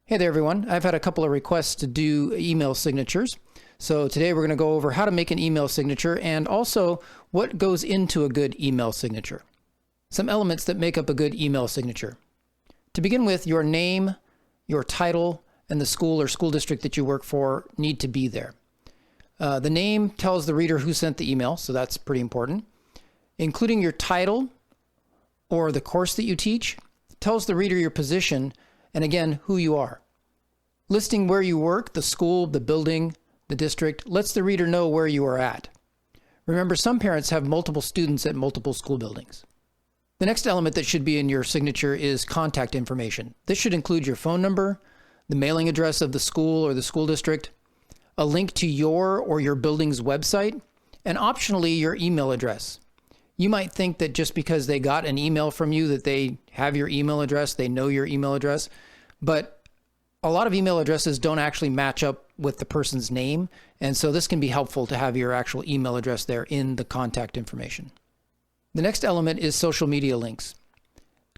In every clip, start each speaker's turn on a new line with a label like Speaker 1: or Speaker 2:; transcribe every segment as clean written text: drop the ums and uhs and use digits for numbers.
Speaker 1: Hey there, everyone. I've had a couple of requests to do email signatures. So today we're going to go over how to make an email signature and also what goes into a good email signature. Some elements that make up a good email signature. To begin with, your name, your title, and the school or school district that you work for need to be there. The name tells the reader who sent the email, so that's pretty important. Including your title or the course that you teach tells the reader your position and again, who you are. Listing where you work, the school, the building, the district, lets the reader know where you are at. Remember, some parents have multiple students at multiple school buildings. The next element that should be in your signature is contact information. This should include your phone number, the mailing address of the school or the school district, a link to your or your building's website, and optionally your email address. You might think that just because they got an email from you that they have your email address, they know your email address, but a lot of email addresses don't actually match up with the person's name, and so this can be helpful to have your actual email address there in the contact information. The next element is social media links.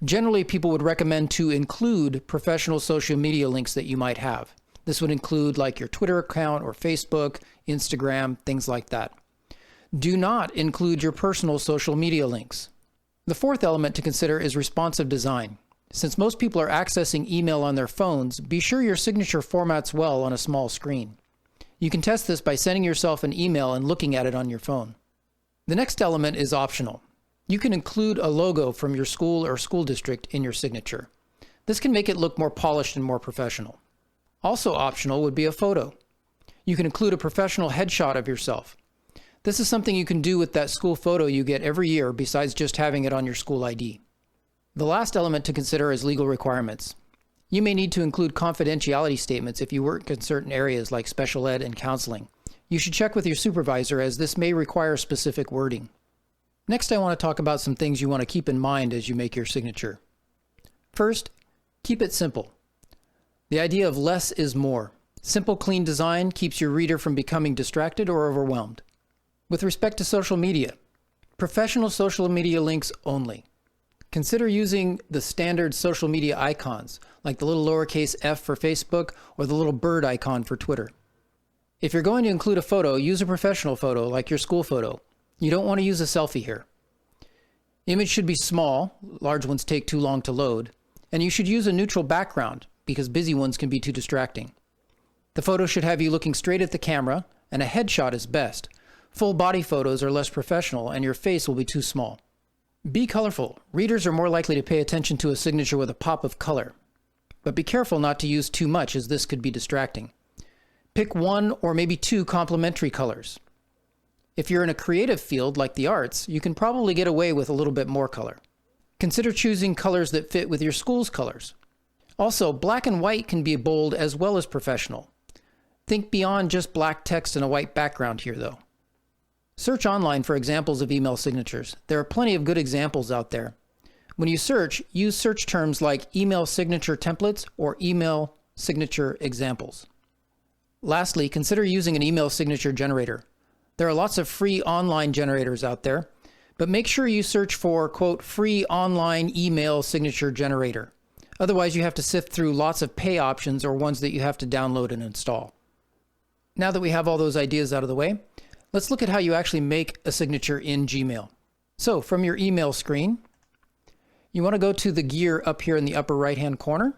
Speaker 1: Generally, people would recommend to include professional social media links that you might have. This would include like your Twitter account or Facebook, Instagram, things like that. Do not include your personal social media links. The fourth element to consider is responsive design. Since most people are accessing email on their phones, be sure your signature formats well on a small screen. You can test this by sending yourself an email and looking at it on your phone. The next element is optional. You can include a logo from your school or school district in your signature. This can make it look more polished and more professional. Also optional would be a photo. You can include a professional headshot of yourself. This is something you can do with that school photo you get every year besides just having it on your school ID. The last element to consider is legal requirements. You may need to include confidentiality statements if you work in certain areas like special ed and counseling. You should check with your supervisor as this may require specific wording. Next, I want to talk about some things you want to keep in mind as you make your signature. First, keep it simple. The idea of less is more. Simple, clean design keeps your reader from becoming distracted or overwhelmed. With respect to social media, professional social media links only. Consider using the standard social media icons, like the little lowercase f for Facebook or the little bird icon for Twitter. If you're going to include a photo, use a professional photo like your school photo. You don't want to use a selfie here. Image should be small, large ones take too long to load, and you should use a neutral background because busy ones can be too distracting. The photo should have you looking straight at the camera, and a headshot is best. Full body photos are less professional and your face will be too small. Be colorful. Readers are more likely to pay attention to a signature with a pop of color. But be careful not to use too much as this could be distracting. Pick one or maybe two complementary colors. If you're in a creative field like the arts, you can probably get away with a little bit more color. Consider choosing colors that fit with your school's colors. Also, black and white can be bold as well as professional. Think beyond just black text and a white background here though. Search online for examples of email signatures. There are plenty of good examples out there. When you search, use search terms like email signature templates or email signature examples. Lastly, consider using an email signature generator. There are lots of free online generators out there, but make sure you search for, quote, free online email signature generator. Otherwise, you have to sift through lots of pay options or ones that you have to download and install. Now that we have all those ideas out of the way, let's look at how you actually make a signature in Gmail. So from your email screen, you want to go to the gear up here in the upper right-hand corner.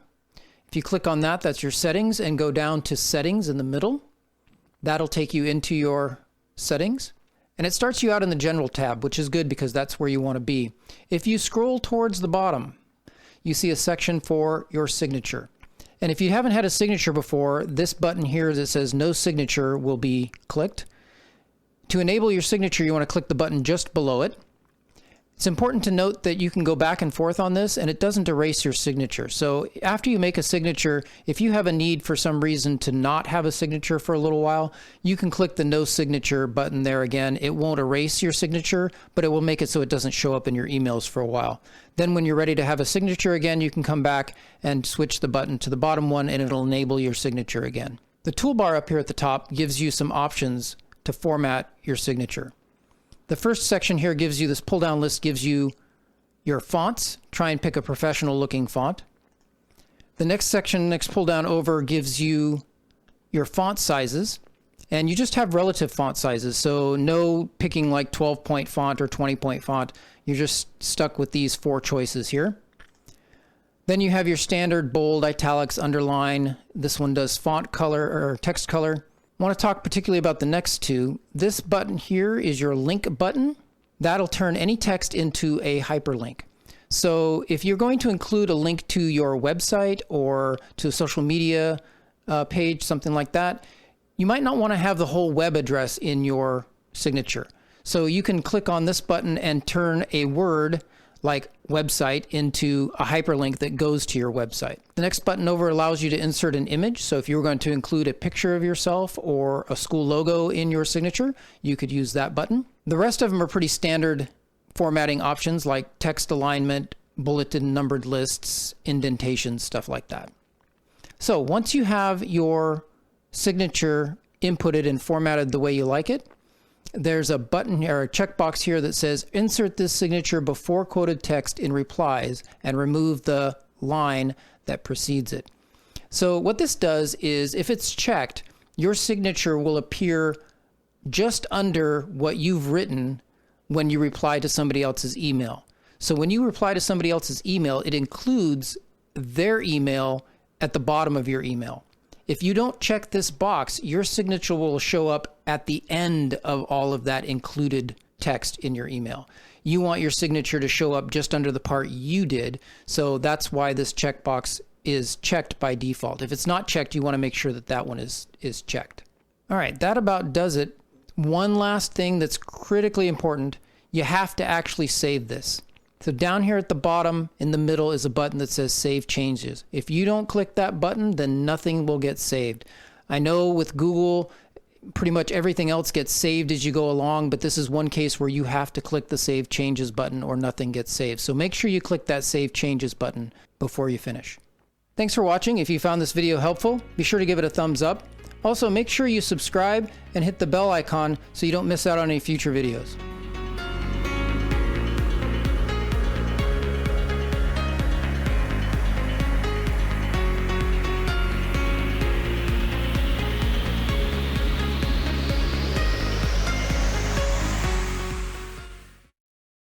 Speaker 1: If you click on that, that's your settings, and go down to settings in the middle. That'll take you into your settings. And it starts you out in the general tab, which is good because that's where you want to be. If you scroll towards the bottom, you see a section for your signature. And if you haven't had a signature before, this button here that says no signature will be clicked. To enable your signature, you want to click the button just below it. It's important to note that you can go back and forth on this and it doesn't erase your signature. So after you make a signature, if you have a need for some reason to not have a signature for a little while, you can click the no signature button there again. It won't erase your signature, but it will make it so it doesn't show up in your emails for a while. Then when you're ready to have a signature again, you can come back and switch the button to the bottom one and it'll enable your signature again. The toolbar up here at the top gives you some options to format your signature. The first section here gives you this pull-down list, gives you your fonts. Try and pick a professional looking font. The next section, next pull down over, gives you your font sizes. And you just have relative font sizes. So no picking like 12-point font or 20-point font. You're just stuck with these 4 choices here. Then you have your standard bold, italics, underline. This one does font color or text color. I want to talk particularly about the next 2. This button here is your link button. That'll turn any text into a hyperlink. So if you're going to include a link to your website or to a social media page, something like that, you might not want to have the whole web address in your signature. So you can click on this button and turn a word like website into a hyperlink that goes to your website. The next button over allows you to insert an image. So if you were going to include a picture of yourself or a school logo in your signature, you could use that button. The rest of them are pretty standard formatting options like text alignment, bulleted and numbered lists, indentations, stuff like that. So once you have your signature inputted and formatted the way you like it, there's a button or a checkbox here that says insert this signature before quoted text in replies and remove the line that precedes it. So what this does is if it's checked, your signature will appear just under what you've written when you reply to somebody else's email. So when you reply to somebody else's email, it includes their email at the bottom of your email. If you don't check this box, your signature will show up at the end of all of that included text in your email. You want your signature to show up just under the part you did, so that's why this checkbox is checked by default. If it's not checked, you want to make sure that that one is checked. All right, that about does it. One last thing that's critically important, you have to actually save this. So down here at the bottom in the middle is a button that says Save Changes. If you don't click that button, then nothing will get saved. I know with Google, pretty much everything else gets saved as you go along, but this is one case where you have to click the Save Changes button or nothing gets saved. So make sure you click that Save Changes button before you finish. Thanks for watching. If you found this video helpful, be sure to give it a thumbs up. Also, make sure you subscribe and hit the bell icon so you don't miss out on any future videos.